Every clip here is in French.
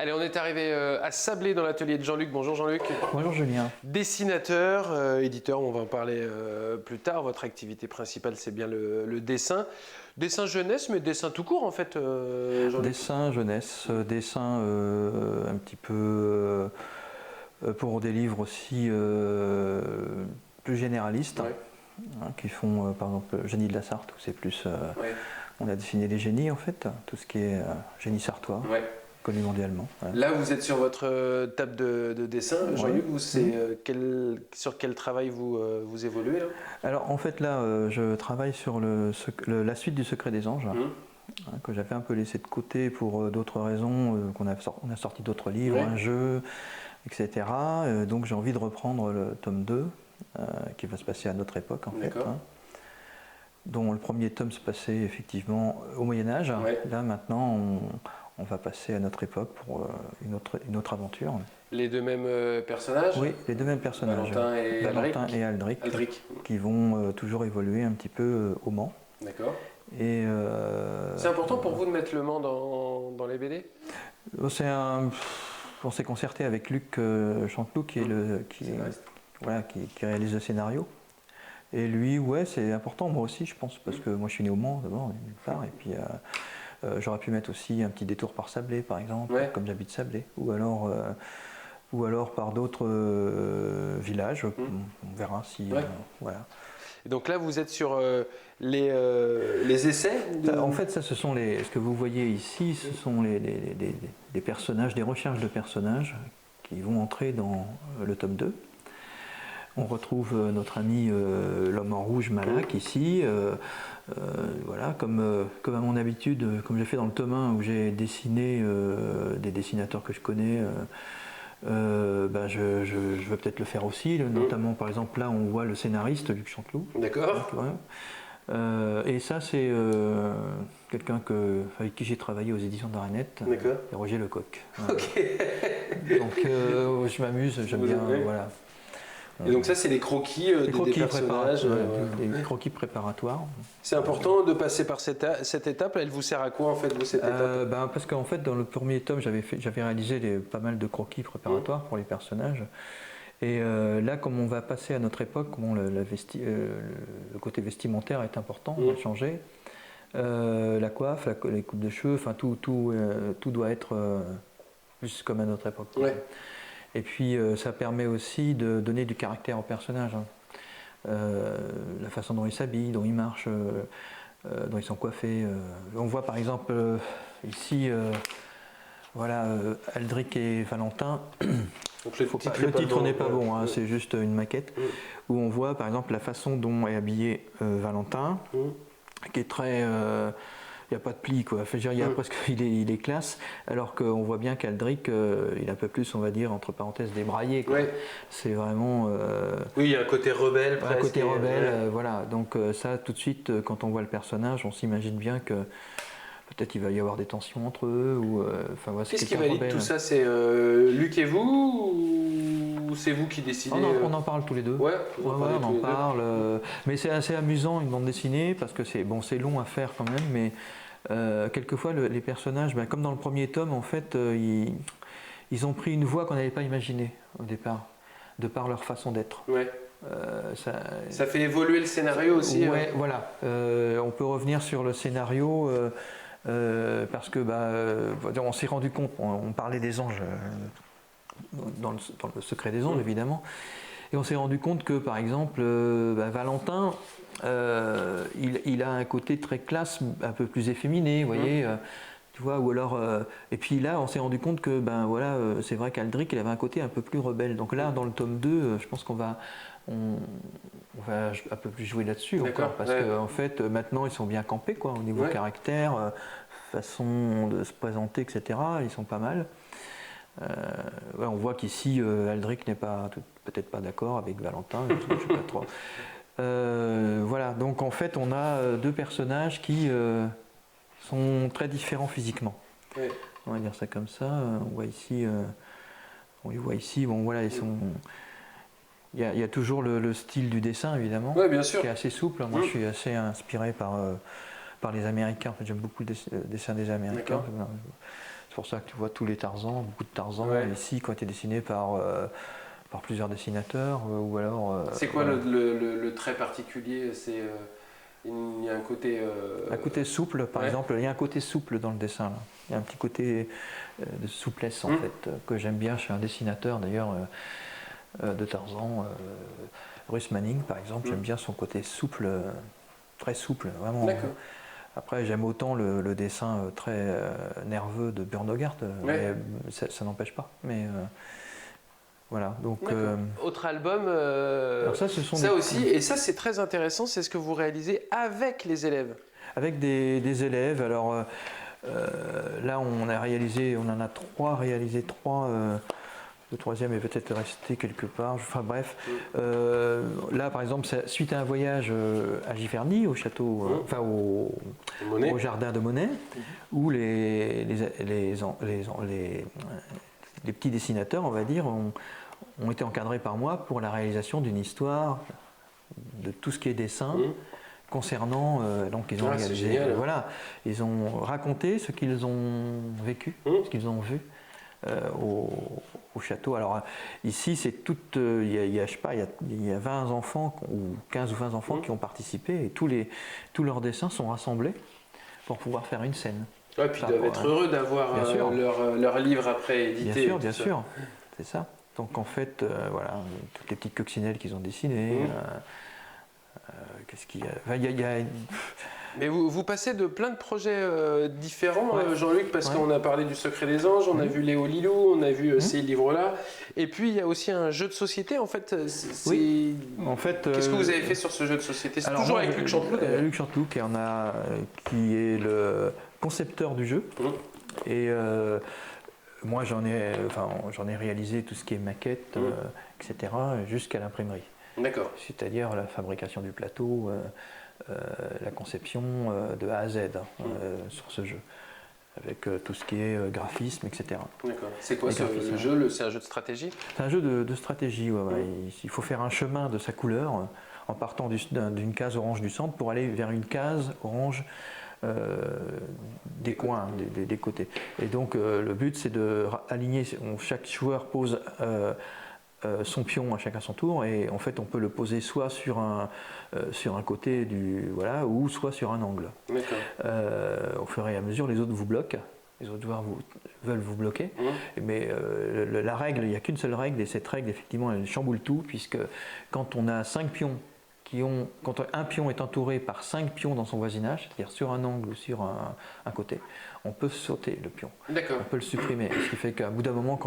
Allez, on est arrivé à Sablé dans l'atelier de Jean-Luc. Bonjour Jean-Luc. Bonjour Julien. Dessinateur, éditeur, on va en parler plus tard. Votre activité principale, c'est bien le dessin. Dessin jeunesse, mais dessin tout court en fait, Jean-Luc. Dessin jeunesse, dessin un petit peu pour des livres aussi plus généralistes, Ouais. qui font par exemple Génie de la Sarthe, où c'est plus... Ouais. On a dessiné les génies en fait, tout ce qui est génie sartois, Ouais. connu mondialement. Ouais. Là, vous êtes sur votre table de dessin. Jean-Luc, vous, sur quel travail vous évoluez là? Alors en fait là, je travaille sur la suite du Secret des Anges, que j'avais un peu laissé de côté pour d'autres raisons, on a sorti d'autres livres, Ouais. un jeu, etc. Donc j'ai envie de reprendre le tome 2, qui va se passer à notre époque en fait. Dont le premier tome se passait effectivement au Moyen-Âge. Ouais. Là maintenant on va passer à notre époque pour une autre aventure. Les deux mêmes personnages? Oui, les deux mêmes personnages, Valentin et Aldric, qui vont toujours évoluer un petit peu au Mans. D'accord. Et c'est important pour vous de mettre le Mans dans les BD? On s'est concerté avec Luc Chanteloup qui réalise le scénario. Et lui, ouais, c'est important, moi aussi, je pense, parce que moi je suis né au Mans d'abord, nulle part, et puis j'aurais pu mettre aussi un petit détour par Sablé, par exemple, comme j'habite Sablé, ou alors par d'autres villages, on verra si... voilà. Et donc là, vous êtes sur les essais En fait, ça, ce que vous voyez ici, ce sont des personnages, des recherches de personnages qui vont entrer dans le tome 2. On retrouve notre ami l'homme en rouge Malak ici, voilà, comme à mon habitude, comme j'ai fait dans le tome 1 où j'ai dessiné des dessinateurs que je connais, je vais peut-être le faire aussi, notamment par exemple là on voit le scénariste Luc Chanteloup. D'accord. Et ça c'est quelqu'un avec qui j'ai travaillé aux éditions d'Aranette, et Roger Lecoq. Voilà. Ok. Donc je m'amuse, j'aime bien, voilà. Et donc ça c'est les croquis des personnages. Les croquis préparatoires. C'est important de passer par cette étape. Elle vous sert à quoi en fait cette étape? Parce qu'en fait dans le premier tome j'avais réalisé pas mal de croquis préparatoires pour les personnages. Et là comme on va passer à notre époque, le côté vestimentaire est important, on va changer. La coiffe, les coupes de cheveux, enfin tout doit être plus comme à notre époque. Ouais. Et puis ça permet aussi de donner du caractère au personnage. La façon dont ils s'habillent, dont ils marchent, dont ils sont coiffés. On voit par exemple ici, voilà, Aldric et Valentin. Donc le titre n'est pas bon, hein, c'est juste une maquette. Où on voit par exemple la façon dont est habillé Valentin, qui est très... il n'y a pas de pli, quoi. Enfin, il y a presque, il est classe, alors qu'on voit bien qu'Aldric, il est un peu plus, on va dire, entre parenthèses, débraillé. C'est vraiment... oui, il y a un côté rebelle presque. Un côté rebelle, voilà. Donc ça, tout de suite, quand on voit le personnage, on s'imagine bien que peut-être il va y avoir des tensions entre eux. Qu'est-ce qui valide tout ça? C'est Luc et vous, ou c'est vous qui décidez? On en parle tous les deux. On en parle. Mais c'est assez amusant, une bande dessinée, parce que c'est long à faire quand même, mais quelquefois les personnages, comme dans le premier tome, en fait, ils ont pris une voie qu'on n'avait pas imaginée au départ, de par leur façon d'être. Ça fait évoluer le scénario aussi. Voilà. On peut revenir sur le scénario parce que on s'est rendu compte, on parlait des anges dans le Secret des Anges évidemment, et on s'est rendu compte que par exemple Valentin, il a un côté très classe, un peu plus efféminé, vous voyez. Tu vois, ou alors, et puis là, on s'est rendu compte que, c'est vrai qu'Aldric, il avait un côté un peu plus rebelle. Donc là, dans le tome 2, je pense qu'on va un peu plus jouer là-dessus encore, parce qu'en fait, maintenant, ils sont bien campés, quoi, au niveau caractère, façon de se présenter, etc. Ils sont pas mal. On voit qu'ici, Aldric n'est peut-être pas d'accord avec Valentin, je ne sais pas trop. Voilà, donc en fait, on a deux personnages qui sont très différents physiquement. On va dire ça comme ça. On les voit ici. Bon, voilà, ils sont. Il y a toujours le style du dessin, évidemment, bien sûr. qui est assez souple. Moi, je suis assez inspiré par les Américains. En fait, j'aime beaucoup le dessin des Américains. C'est pour ça que tu vois tous les Tarzans, beaucoup de Tarzans ici qui ont été dessinés par plusieurs dessinateurs ou alors. C'est quoi le trait particulier? Il y a un côté. Un côté souple, par exemple. Il y a un côté souple dans le dessin. Là. Il y a un petit côté de souplesse en fait que j'aime bien chez un dessinateur d'ailleurs de Tarzan, Russ Manning par exemple. J'aime bien son côté souple, très souple, vraiment. D'accord. Après, j'aime autant le dessin très nerveux de Burn Hogarth, mais ça n'empêche pas. Mais voilà. Donc, autre album. alors ça, ce sont ça aussi, et ça c'est très intéressant, c'est ce que vous réalisez avec les élèves. Avec des élèves. Alors là, on en a réalisé trois. Le troisième est peut-être resté quelque part. Enfin bref, là par exemple, suite à un voyage à Giverny, au château, enfin au jardin de Monet, où les petits dessinateurs, on va dire, ont été encadrés par moi pour la réalisation d'une histoire de tout ce qui est dessin. Concernant, donc ils ont réalisé, voilà, ils ont raconté ce qu'ils ont vécu, ce qu'ils ont vu. Au château. Alors ici, c'est tout. Il y a 20 enfants ou 15 ou 20 enfants qui ont participé et tous leurs dessins sont rassemblés pour pouvoir faire une scène. Ouais, puis ils doivent être heureux d'avoir leur livre après édité. Bien sûr, c'est ça. Donc en fait, voilà, toutes les petites coccinelles qu'ils ont dessinées. Qu'est-ce qu'il y a? Il y a Mais vous passez de plein de projets différents, Jean-Luc, parce qu'on a parlé du Secret des Anges, on a vu Léo Lilou, on a vu ces livres-là, et puis il y a aussi un jeu de société, en fait. En fait, qu'est-ce que vous avez fait sur ce jeu de société? C'est toujours avec Luc Chanteloup, d'ailleurs. Luc Chanteloup, qui est le concepteur du jeu, et moi j'en ai réalisé tout ce qui est maquette, etc., jusqu'à l'imprimerie. D'accord. C'est-à-dire la fabrication du plateau, la conception de A à Z sur ce jeu, avec tout ce qui est graphisme, etc. D'accord. C'est quoi le jeu? C'est un jeu de stratégie? C'est un jeu de stratégie, Il faut faire un chemin de sa couleur en partant d'une case orange du centre pour aller vers une case orange des coins, des côtés. Et donc le but c'est de aligner, chaque joueur pose son pion à chacun son tour, et en fait on peut le poser soit sur un côté ou soit sur un angle. Au fur et à mesure, les autres vous bloquent, les autres joueurs veulent vous bloquer, mais la règle, il n'y a qu'une seule règle, et cette règle effectivement elle chamboule tout, puisque quand on a 5 pions quand un pion est entouré par 5 pions dans son voisinage, c'est-à-dire sur un angle ou sur un côté, on peut sauter le pion, on peut le supprimer, ce qui fait qu'à bout d'un moment,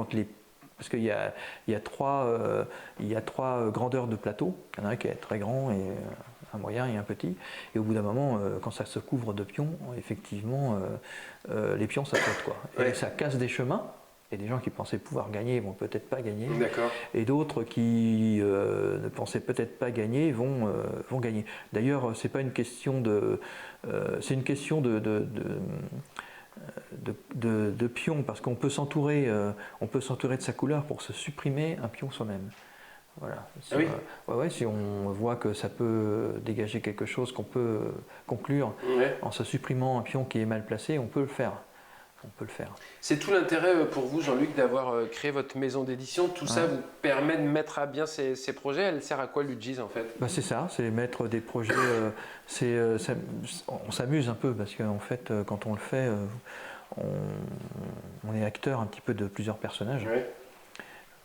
parce qu'il y a trois grandeurs de plateau. Il y en a un qui est très grand, et un moyen et un petit. Et au bout d'un moment, quand ça se couvre de pions, effectivement, les pions ça saute, quoi. Et ça casse des chemins. Et des gens qui pensaient pouvoir gagner vont peut-être pas gagner. Et d'autres qui ne pensaient peut-être pas gagner vont gagner. D'ailleurs, c'est pas une question c'est une question de pions, parce qu'on peut s'entourer de sa couleur pour se supprimer un pion soi-même. Voilà. Si on voit que ça peut dégager quelque chose qu'on peut conclure en se supprimant un pion qui est mal placé, on peut le faire. C'est tout l'intérêt pour vous, Jean-Luc, d'avoir créé votre maison d'édition. Tout ça vous permet de mettre à bien ces projets. Elle sert à quoi, l'UGIS, en fait? C'est ça, c'est mettre des projets. On s'amuse un peu, parce qu'en fait, quand on le fait, on est acteur un petit peu de plusieurs personnages.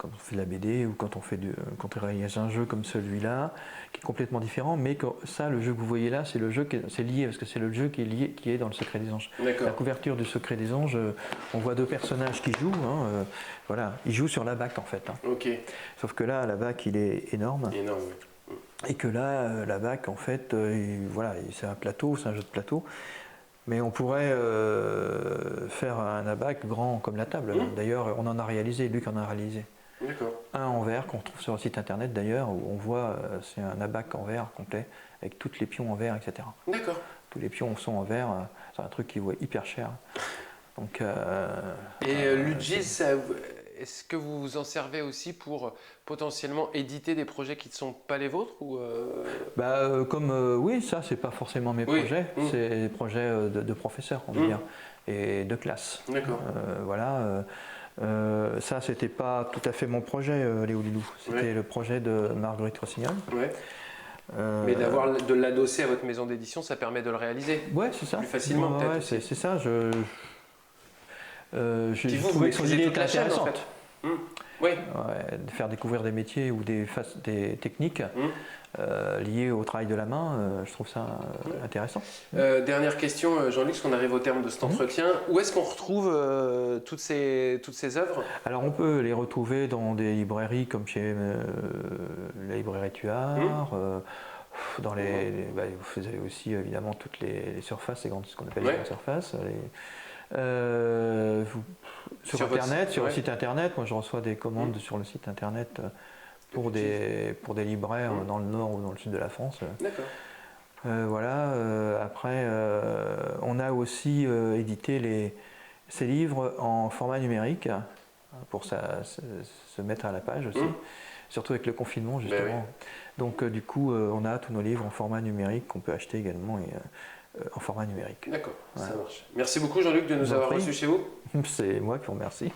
Quand on fait de la BD, ou quand on réalise un jeu comme celui-là, qui est complètement différent, mais ça, le jeu que vous voyez là, c'est lié, parce que c'est le jeu qui est dans le Secret des Anges. La couverture du Secret des Anges, on voit 2 personnages qui jouent, ils jouent sur la bac, en fait. Sauf que là, la bac, il est énorme. Et que là, la bac, en fait, c'est un plateau, c'est un jeu de plateau. Mais on pourrait faire un abac grand comme la table. D'ailleurs, on en a réalisé, Luc en a réalisé. Un en verre qu'on trouve sur le site internet d'ailleurs, où on voit, c'est un abac en verre complet, avec tous les pions en verre, etc. Tous les pions sont en verre, c'est un truc qui vaut hyper cher. Donc, et l'UGIS, est-ce que vous vous en servez aussi pour potentiellement éditer des projets qui ne sont pas les vôtres ou oui, ça, c'est pas forcément mes projets, c'est des projets de professeurs, on va dire, et de classe. D'accord. Voilà. Ça, c'était pas tout à fait mon projet, Léo Lilou. C'était le projet de Marguerite Rossignol. Ouais. Mais de l'adosser à votre maison d'édition, ça permet de le réaliser. Ouais, c'est ça. Plus facilement, peut-être. Ouais, c'est ça. Je vous trouvais que son idée était la chaîne, intéressante. en fait. Oui. Ouais, de faire découvrir des métiers ou des techniques liées au travail de la main, je trouve ça intéressant. Dernière question, Jean-Luc, parce qu'on arrive au terme de cet entretien. Où est-ce qu'on retrouve toutes ces œuvres? Alors on peut les retrouver dans des librairies comme chez la librairie Tuard. Dans vous avez aussi évidemment toutes les surfaces, ce qu'on appelle les grandes surfaces. Sur Internet, sur le site Internet, moi je reçois des commandes sur le site Internet pour des libraires dans le nord ou dans le sud de la France. D'accord. Voilà. Après, on a aussi édité ces livres en format numérique pour se mettre à la page aussi, surtout avec le confinement justement. Ben oui. Donc du coup, on a tous nos livres en format numérique qu'on peut acheter également en format numérique. D'accord, ça marche. Merci beaucoup Jean-Luc de nous avoir reçus chez vous. C'est moi qui vous remercie.